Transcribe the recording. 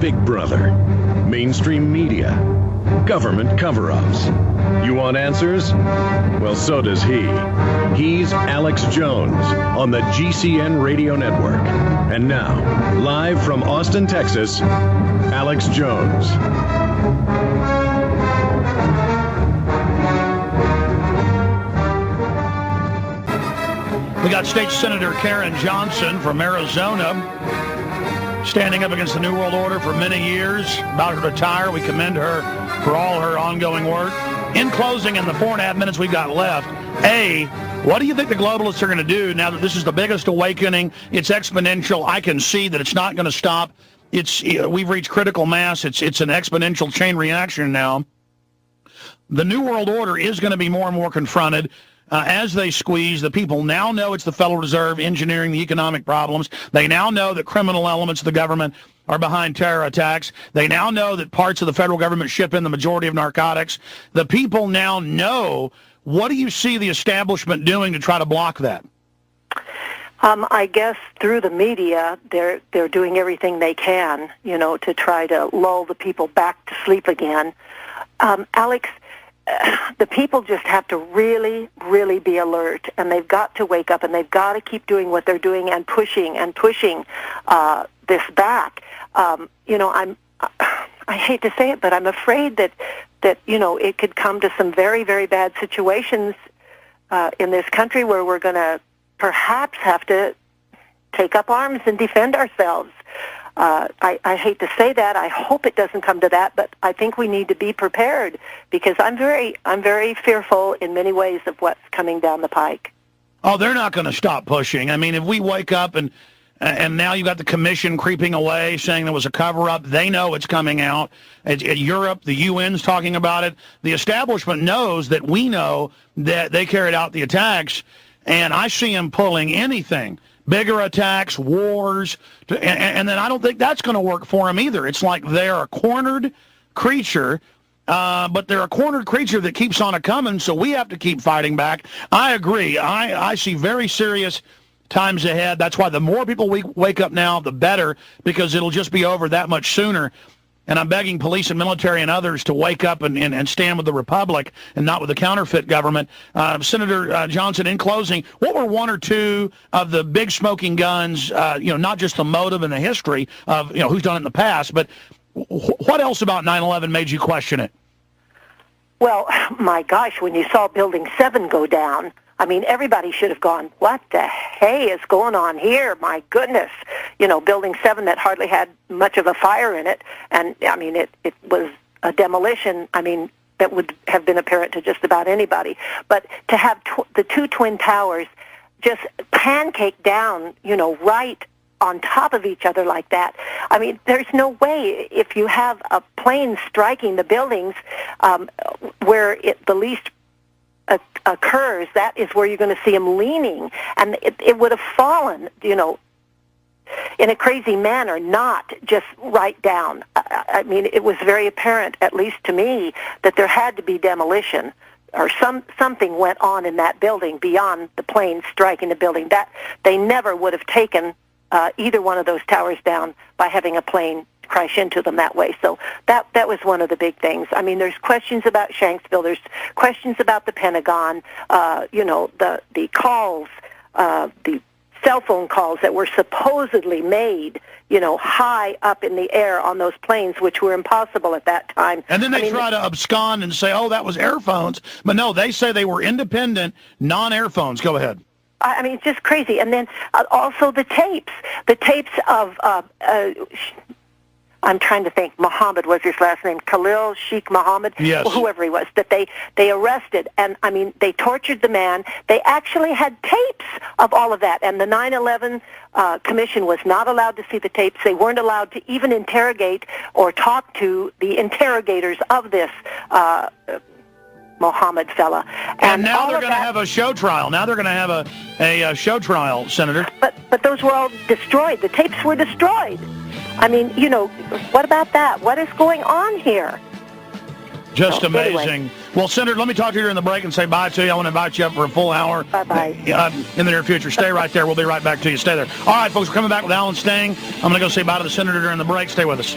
Big Brother, mainstream media, government cover-ups. You want answers? Well, so does he. He's Alex Jones on the GCN Radio Network. And now, live from Austin, Texas, Alex Jones. We got State Senator Karen Johnson from Arizona standing up against the New World Order for many years, about to retire. We commend her for all her ongoing work. In closing, in the 4.5 minutes we've got left, what do you think the globalists are going to do now that this is the biggest awakening? It's exponential. I can see that it's not going to stop. We've reached critical mass. It's an exponential chain reaction now. The New World Order is going to be more and more confronted. As they squeeze, the people now know it's the Federal Reserve engineering the economic problems. They now know that criminal elements of the government are behind terror attacks. They now know that parts of the federal government ship in the majority of narcotics. The people now know. What do you see the establishment doing to try to block that? I guess through the media, they're doing everything they can, to try to lull the people back to sleep again. Alex, the people just have to really, really be alert, and they've got to wake up, and they've got to keep doing what they're doing and pushing this back. I hate to say it, but I'm afraid that it could come to some very, very bad situations in this country where we're going to perhaps have to take up arms and defend ourselves. I hate to say that. I hope it doesn't come to that, but I think we need to be prepared because I'm very fearful in many ways of what's coming down the pike. Oh, they're not going to stop pushing. I mean, if we wake up and now you got the commission creeping away saying there was a cover-up, they know it's coming out. At Europe, the UN's talking about it. The establishment knows that we know that they carried out the attacks, and I see them pulling anything. Bigger attacks, wars, and then I don't think that's going to work for them either. It's like they're a cornered creature, but they're a cornered creature that keeps on a-coming, so we have to keep fighting back. I agree. I see very serious times ahead. That's why the more people we wake up now, the better, because it'll just be over that much sooner. And I'm begging police and military and others to wake up and stand with the Republic and not with the counterfeit government. Senator Johnson, in closing, what were one or two of the big smoking guns, not just the motive and the history of, who's done it in the past, but what else about 9/11 made you question it? Well, my gosh, when you saw Building 7 go down, I mean, everybody should have gone, what the hey is going on here? My goodness. Building 7 that hardly had much of a fire in it. And, I mean, it was a demolition, that would have been apparent to just about anybody. But to have the two Twin Towers just pancake down, right on top of each other like that, I mean, there's no way if you have a plane striking the buildings where the least occurs, that is where you're going to see them leaning, and it would have fallen, in a crazy manner, not just right down. I mean, it was very apparent, at least to me, that there had to be demolition, or something went on in that building beyond the plane striking the building. That they never would have taken either one of those towers down by having a plane crash into them that way. So that was one of the big things. I mean, there's questions about Shanksville. There's questions about the Pentagon. The calls, the cell phone calls that were supposedly made, high up in the air on those planes, which were impossible at that time. And then they try to abscond and say, oh, that was airphones. But no, they say they were independent, non-airphones. Go ahead. I mean, it's just crazy. And then also the tapes of I'm trying to think. Muhammad was his last name. Khalil Sheikh Muhammad, yes. Whoever he was, that they arrested. And, I mean, they tortured the man. They actually had tapes of all of that. And the 9/11 Commission was not allowed to see the tapes. They weren't allowed to even interrogate or talk to the interrogators of this Muhammad fella. And now they're going to have a show trial. Now they're going to have a show trial, Senator. But those were all destroyed. The tapes were destroyed. I mean, what about that? What is going on here? Just amazing. Anyway. Well, Senator, let me talk to you during the break and say bye to you. I want to invite you up for a full hour. Bye-bye. In the near future. Stay right there. We'll be right back to you. Stay there. All right, folks, we're coming back with Alan Stang. I'm going to go say bye to the Senator during the break. Stay with us.